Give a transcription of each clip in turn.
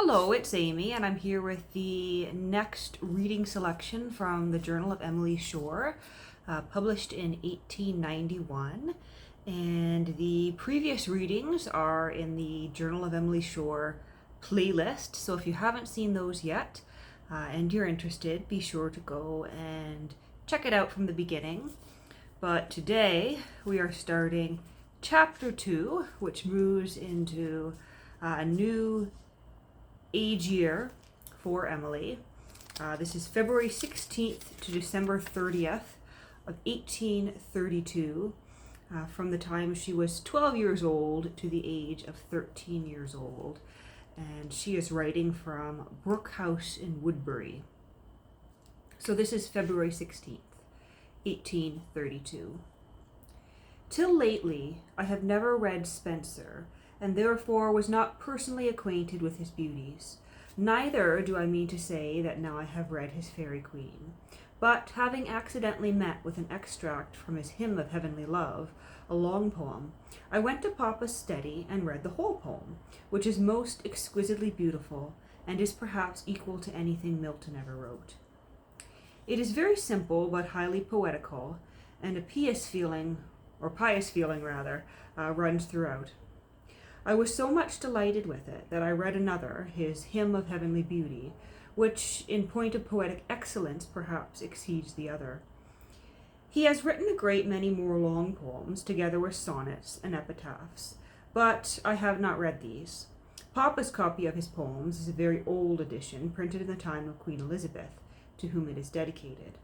Hello, it's Amy, and I'm here with the next reading selection from the Journal of Emily Shore, published in 1891. And the previous readings are in the Journal of Emily Shore playlist. So if you haven't seen those yet and you're interested, be sure to go and check it out from the beginning. But today we are starting chapter 2, which moves into a new age year for Emily. This is February 16th to December 30th of 1832, from the time she was 12 years old to the age of 13 years old. And she is writing from Brooke House in Woodbury. So this is February 16th, 1832. Till lately I have never read Spenser, and therefore was not personally acquainted with his beauties. Neither do I mean to say that now I have read his Faerie Queene. But having accidentally met with an extract from his Hymn of Heavenly Love, a long poem, I went to Papa's study and read the whole poem, which is most exquisitely beautiful, and is perhaps equal to anything Milton ever wrote. It is very simple, but highly poetical, and a pious feeling runs throughout. I was so much delighted with it that I read another, his Hymn of Heavenly Beauty, which in point of poetic excellence perhaps exceeds the other. He has written a great many more long poems, together with sonnets and epitaphs, but I have not read these. Papa's copy of his poems is a very old edition, printed in the time of Queen Elizabeth, to whom it is dedicated.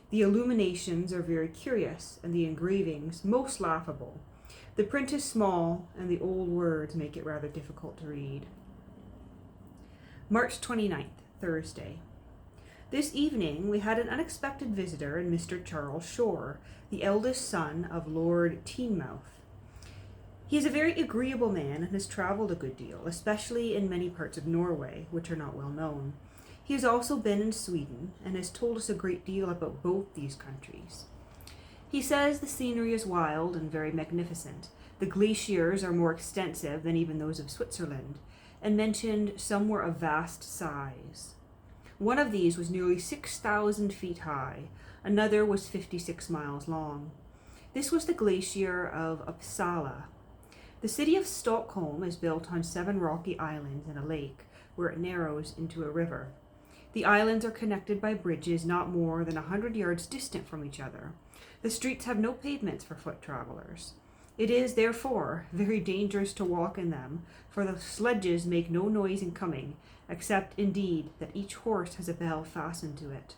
The illuminations are very curious, and the engravings most laughable. The print is small, and the old words make it rather difficult to read. March 29th, Thursday. This evening we had an unexpected visitor in Mr. Charles Shore, the eldest son of Lord Teignmouth. He is a very agreeable man and has travelled a good deal, especially in many parts of Norway, which are not well known. He has also been in Sweden, and has told us a great deal about both these countries. He says the scenery is wild and very magnificent. The glaciers are more extensive than even those of Switzerland, and mentioned some were of vast size. One of these was nearly 6,000 feet high, another was 56 miles long. This was the glacier of Uppsala. The city of Stockholm is built on 7 rocky islands and a lake, where it narrows into a river. The islands are connected by bridges not more than 100 yards distant from each other. The streets have no pavements for foot travelers. It is, therefore, very dangerous to walk in them, for the sledges make no noise in coming, except, indeed, that each horse has a bell fastened to it.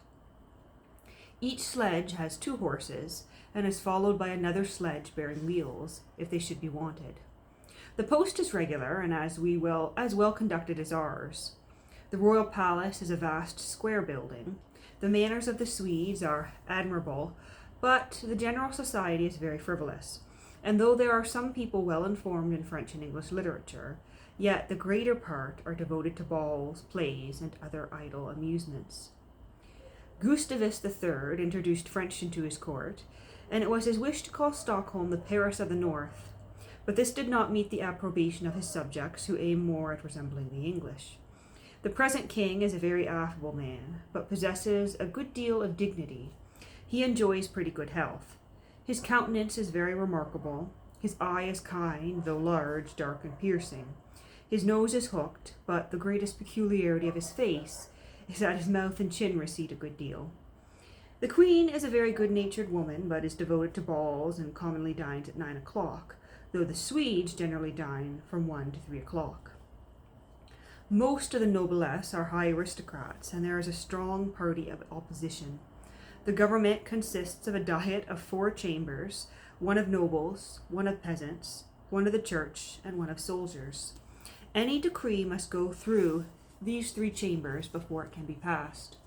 Each sledge has 2 horses, and is followed by another sledge bearing wheels, if they should be wanted. The post is regular, and as well conducted as ours. The royal palace is a vast square building. The manners of the Swedes are admirable, but the general society is very frivolous. And though there are some people well informed in French and English literature, yet the greater part are devoted to balls, plays, and other idle amusements. Gustavus III introduced French into his court, and it was his wish to call Stockholm the Paris of the North. But this did not meet the approbation of his subjects, who aim more at resembling the English. The present king is a very affable man, but possesses a good deal of dignity. He enjoys pretty good health. His countenance is very remarkable. His eye is kind, though large, dark, and piercing. His nose is hooked, but the greatest peculiarity of his face is that his mouth and chin recede a good deal. The queen is a very good-natured woman, but is devoted to balls and commonly dines at 9 o'clock, though the Swedes generally dine from 1 to 3 o'clock. Most of the noblesse are high aristocrats, and there is a strong party of opposition. The government consists of a diet of 4 chambers, one of nobles, one of peasants, one of the church, and one of soldiers. Any decree must go through these 3 chambers before it can be passed.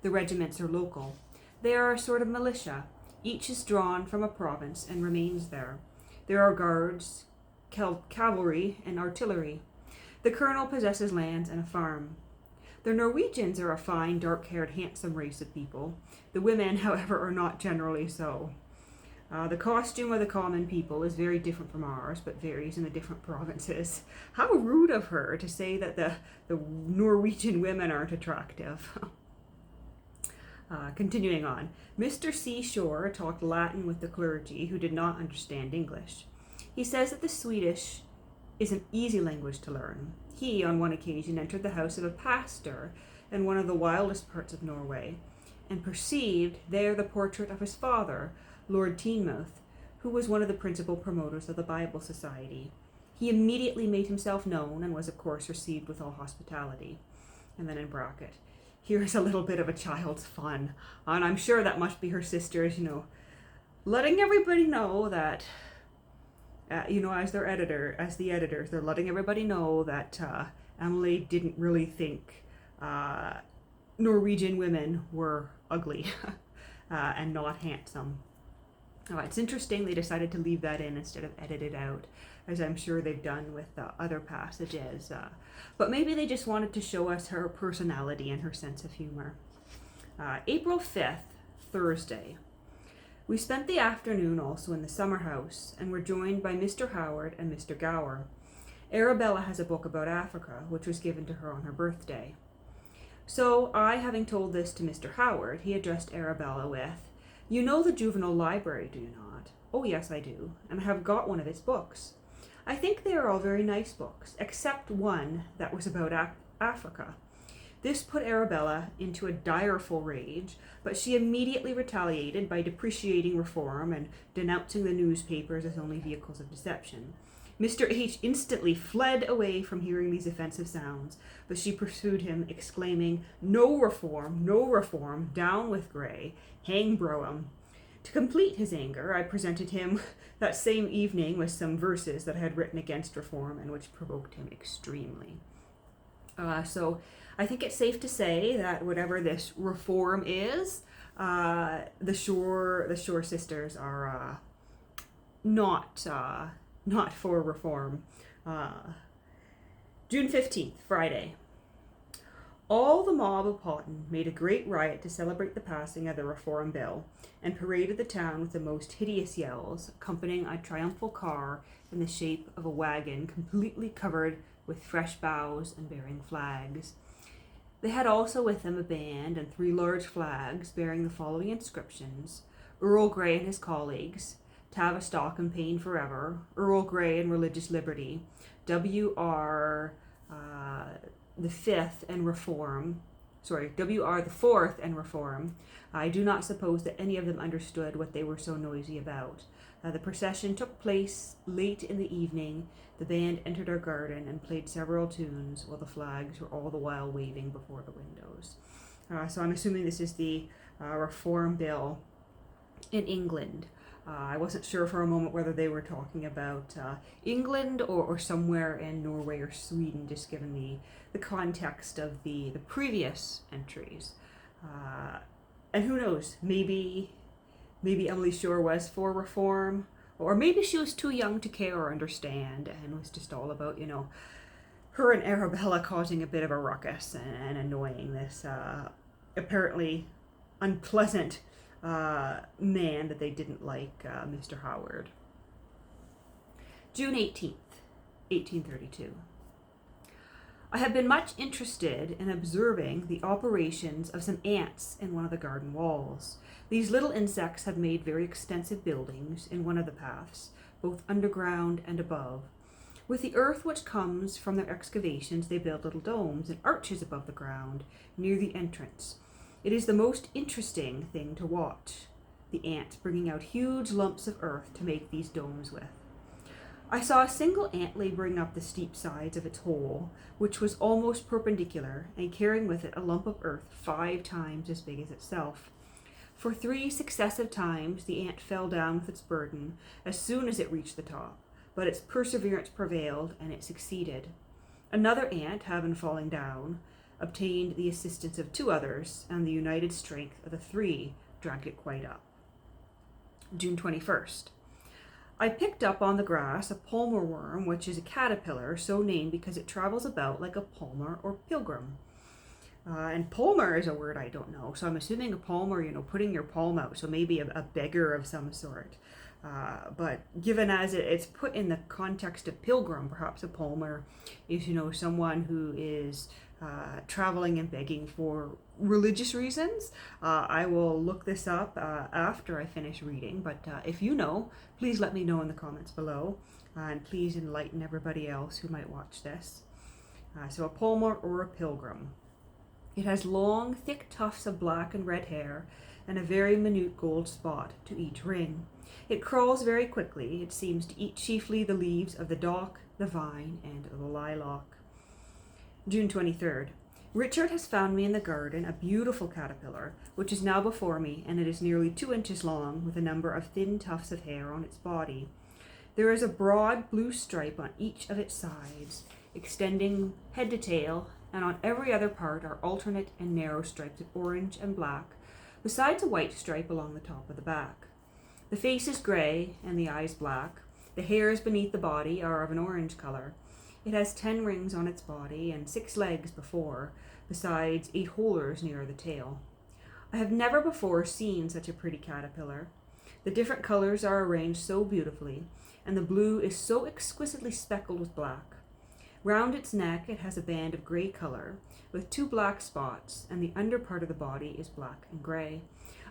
The regiments are local. They are a sort of militia. Each is drawn from a province and remains there. There are guards, cavalry, and artillery. The colonel possesses lands and a farm. The Norwegians are a fine, dark-haired, handsome race of people. The women, however, are not generally so. The costume of the common people is very different from ours, but varies in the different provinces. How rude of her to say that the Norwegian women aren't attractive. Continuing on, Mr. C. Shore talked Latin with the clergy who did not understand English. He says that the Swedish is an easy language to learn. He, on one occasion, entered the house of a pastor in one of the wildest parts of Norway, and perceived there the portrait of his father, Lord Teignmouth, who was one of the principal promoters of the Bible Society. He immediately made himself known and was, of course, received with all hospitality. And then in bracket, here's a little bit of a child's fun. And I'm sure that must be her sisters, letting everybody know that, as the editors, they're letting everybody know that Emily didn't really think Norwegian women were ugly and not handsome. It's interesting they decided to leave that in instead of edit it out, as I'm sure they've done with other passages. But maybe they just wanted to show us her personality and her sense of humor. April 5th, Thursday. We spent the afternoon also in the summer house and were joined by Mr. Howard and Mr. Gower. Arabella has a book about Africa, which was given to her on her birthday. So I, having told this to Mr. Howard, he addressed Arabella with, "You know the juvenile library, do you not?" "Oh, yes, I do, and I have got one of its books. I think they are all very nice books, except one that was about Africa." This put Arabella into a direful rage, but she immediately retaliated by depreciating reform and denouncing the newspapers as only vehicles of deception. Mr. H. instantly fled away from hearing these offensive sounds, but she pursued him, exclaiming, no reform, down with Grey, hang Brougham." To complete his anger, I presented him that same evening with some verses that I had written against reform and which provoked him extremely. So I think it's safe to say that whatever this reform is, the Shore sisters are not for reform. June 15th, Friday. All the mob of Potton made a great riot to celebrate the passing of the Reform Bill, and paraded the town with the most hideous yells, accompanying a triumphal car in the shape of a wagon completely covered with fresh boughs and bearing flags. They had also with them a band and 3 large flags bearing the following inscriptions: Earl Grey and his colleagues, Tavistock and Paine forever, Earl Grey and religious liberty, W.R. the Fourth and Reform. I do not suppose that any of them understood what they were so noisy about. The procession took place late in the evening. The band entered our garden and played several tunes, while the flags were all the while waving before the windows. So I'm assuming this is the Reform Bill in England. I wasn't sure for a moment whether they were talking about England or somewhere in Norway or Sweden, just given the context of the previous entries. And who knows, maybe Emily Shore was for reform, or maybe she was too young to care or understand and was just all about, her and Arabella causing a bit of a ruckus and annoying this apparently unpleasant man that they didn't like, Mr. Howard. June 18th, 1832. I have been much interested in observing the operations of some ants in one of the garden walls. These little insects have made very extensive buildings in one of the paths, both underground and above. With the earth which comes from their excavations, they build little domes and arches above the ground, near the entrance. It is the most interesting thing to watch, the ants bringing out huge lumps of earth to make these domes with. I saw a single ant laboring up the steep sides of its hole, which was almost perpendicular, and carrying with it a lump of earth 5 times as big as itself. For 3 successive times the ant fell down with its burden as soon as it reached the top, but its perseverance prevailed, and it succeeded. Another ant, having fallen down, obtained the assistance of 2 others, and the united strength of the 3 drank it quite up. June 21st. I picked up on the grass a palmer worm, which is a caterpillar, so named because it travels about like a palmer or pilgrim. And palmer is a word I don't know, so I'm assuming a palmer, putting your palm out, so maybe a beggar of some sort. But given as it's put in the context of pilgrim, perhaps a palmer is, someone who is traveling and begging for religious reasons. I will look this up after I finish reading, but if you know, please let me know in the comments below, and please enlighten everybody else who might watch this. So a palmer or a pilgrim. It has long, thick tufts of black and red hair and a very minute gold spot to each ring. It crawls very quickly. It seems to eat chiefly the leaves of the dock, the vine, and the lilac. June 23rd. Richard has found me in the garden a beautiful caterpillar, which is now before me, and it is nearly 2 inches long, with a number of thin tufts of hair on its body. There is a broad blue stripe on each of its sides, extending head to tail, and on every other part are alternate and narrow stripes of orange and black, besides a white stripe along the top of the back. The face is grey and the eyes black. The hairs beneath the body are of an orange colour. It has 10 rings on its body and 6 legs before, besides 8 holers near the tail. I have never before seen such a pretty caterpillar. The different colours are arranged so beautifully, and the blue is so exquisitely speckled with black. Round its neck it has a band of grey colour, with 2 black spots, and the under part of the body is black and grey.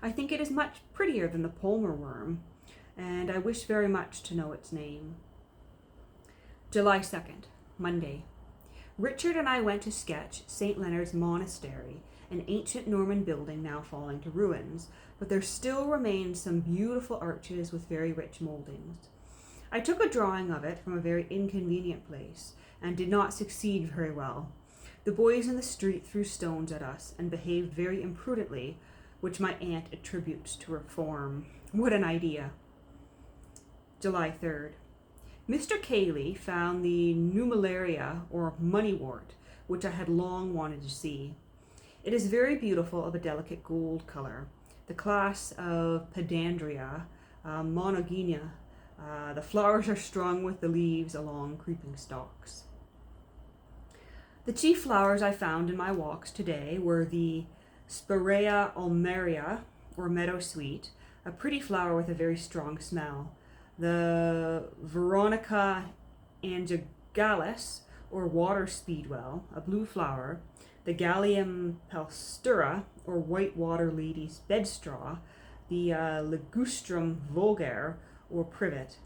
I think it is much prettier than the palmer worm, and I wish very much to know its name. July 2nd, Monday. Richard and I went to sketch St. Leonard's Monastery, an ancient Norman building now falling to ruins, but there still remain some beautiful arches with very rich mouldings. I took a drawing of it from a very inconvenient place, and did not succeed very well. The boys in the street threw stones at us, and behaved very imprudently, which my aunt attributes to reform. What an idea! July 3rd. Mr. Cayley found the Nummelaria, or moneywort, which I had long wanted to see. It is very beautiful, of a delicate gold colour, the class of Pedandria monogynia. The flowers are strung with the leaves along creeping stalks. The chief flowers I found in my walks today were the Spirea ulmaria, or meadowsweet, a pretty flower with a very strong smell, the Veronica angegalis, or water speedwell, a blue flower, the Galium palstura, or white water lady's bedstraw, the Ligustrum vulgare, or privet,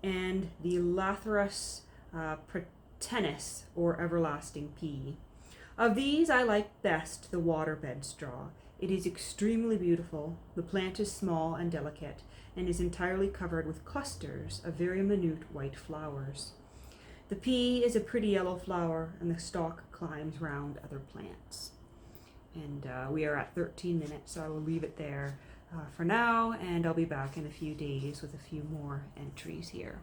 and the Lathyrus pratensis, or everlasting pea. Of these I like best the water bedstraw. It is extremely beautiful. The plant is small and delicate, and is entirely covered with clusters of very minute white flowers. The pea is a pretty yellow flower, and the stalk climbs round other plants. And we are at 13 minutes, so I will leave it there for now, and I'll be back in a few days with a few more entries here.